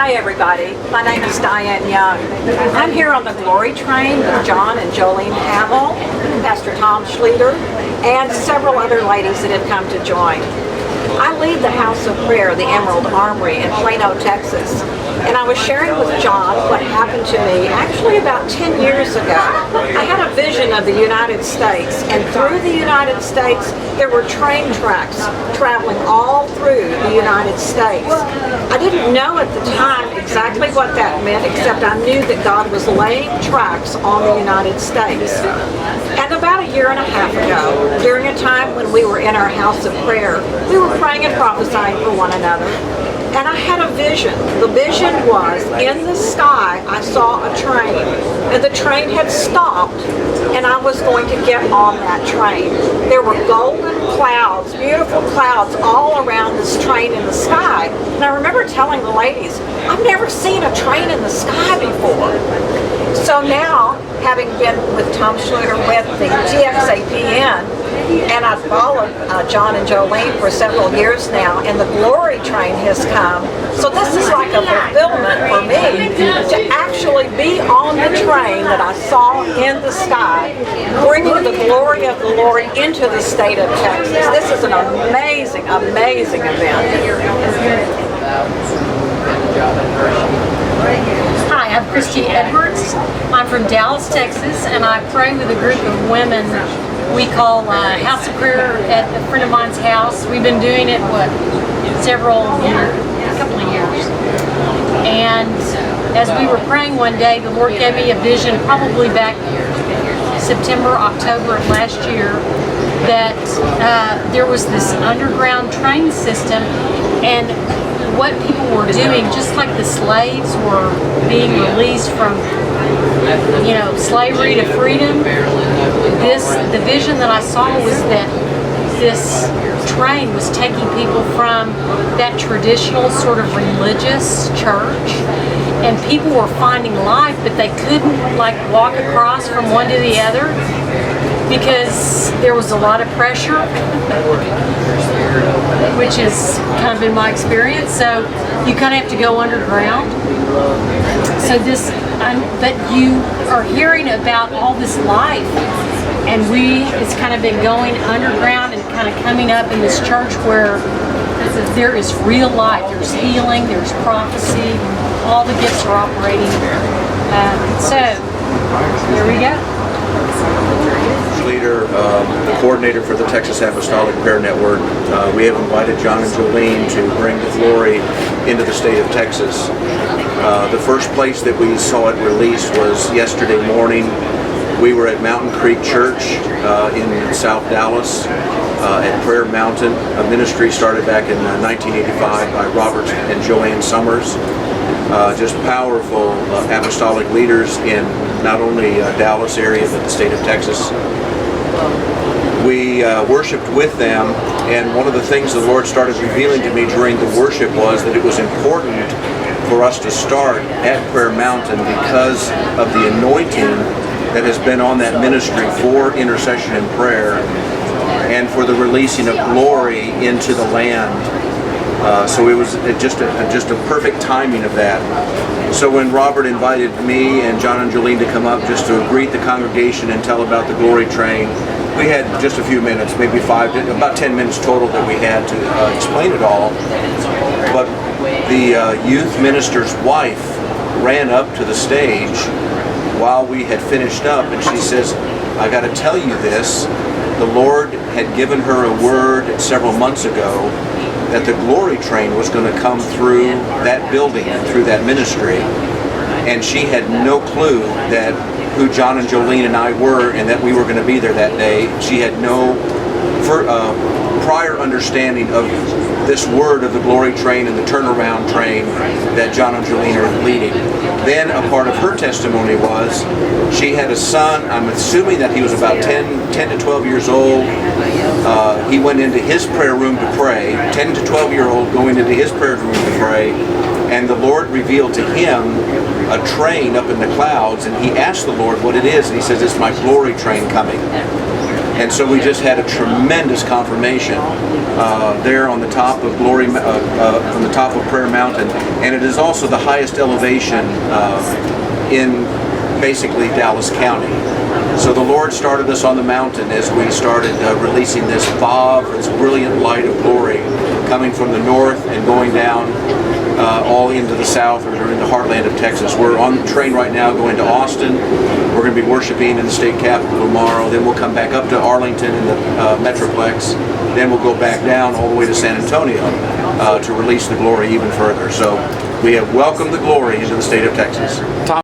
Hi everybody, my name is Diane Young. I'm here on the Glory Train with John and Jolene Hamill, Pastor Tom Schlueter, and several other ladies that have come to join. I lead the House of Prayer, the Emerald Armory in Plano, Texas, and I was sharing with John what happened to me actually about 10 years ago. I had a vision of the United States, and through the United States there were train tracks traveling all through the United States. I didn't know at the time exactly what that meant, except I knew that God was laying tracks on the United States. And about a year and a half ago, during a time when we were in our house of prayer, we were praying and prophesying for one another. And I had a vision. The vision was, in the sky, I saw a train. And the train had stopped, and I was going to get on that train. There were golden clouds, beautiful clouds all around this train in the sky. And I remember telling the ladies, I've never seen a train in the sky before. So now, having been with Tom Schlueter with the GXAPN, and I've followed John and Jolene for several years now, and the Glory Train has come. So this is like a fulfillment for me to actually be on the train that I saw in the sky, bringing the glory of the Lord into the state of Texas. This is an amazing, amazing event. Hi, I'm Christy Edwards. I'm from Dallas, Texas, and I pray with a group of women we call House of Prayer at a friend of mine's house. We've been doing it, a couple of years. And as we were praying one day, the Lord gave me a vision probably back September, October of last year, that there was this underground train system, and what people were doing, just like the slaves were being released from, slavery to freedom, the vision that I saw was that this train was taking people from that traditional sort of religious church, and people were finding life, but they couldn't walk across from one to the other because there was a lot of pressure, which has kind of been my experience. So you kind of have to go underground. So but you are hearing about all this life, and it's kind of been going underground and kind of coming up in this church where there is real life. There's healing, there's prophecy, all the gifts are operating. So here we go. Leader, the coordinator for the Texas Apostolic Prayer Network. We have invited John and Jolene to bring the glory into the state of Texas. The first place that we saw it released was yesterday morning. We were at Mountain Creek Church in South Dallas at Prayer Mountain, a ministry started back in 1985 by Robert and Joanne Summers. Just powerful apostolic leaders in not only Dallas area but the state of Texas. We worshiped with them, and one of the things the Lord started revealing to me during the worship was that it was important for us to start at Prayer Mountain because of the anointing that has been on that ministry for intercession and prayer, and for the releasing of glory into the land. So it was just a perfect timing of that. So when Robert invited me and John and Jolene to come up just to greet the congregation and tell about the Glory Train, we had just a few minutes, maybe about 10 minutes total that we had to explain it all. But the youth minister's wife ran up to the stage while we had finished up, and she says, I got to tell you this, the Lord had given her a word several months ago that the Glory Train was going to come through that building and through that ministry, and she had no clue that who John and Jolene and I were and that we were going to be there that day. She had no prior understanding of this word of the Glory Train and the turnaround train that John and Jolene are leading. Then a part of her testimony was she had a son, I'm assuming that he was about 10 to 12 years old. He went into his prayer room to pray, 10 to 12 year old going into his prayer room to pray, and the Lord revealed to him a train up in the clouds, and he asked the Lord what it is, and he says, it's my Glory Train coming. And so we just had a tremendous confirmation there on the top of Glory, on the top of Prayer Mountain, and it is also the highest elevation in basically Dallas County. So the Lord started us on the mountain as we started releasing this bob, this brilliant light of glory coming from the north and going down all into the south or in the heartland of Texas. We're on the train right now going to Austin. We're going to be worshiping in the state capitol tomorrow. Then we'll come back up to Arlington in the Metroplex. Then we'll go back down all the way to San Antonio to release the glory even further. So we have welcomed the glory into the state of Texas.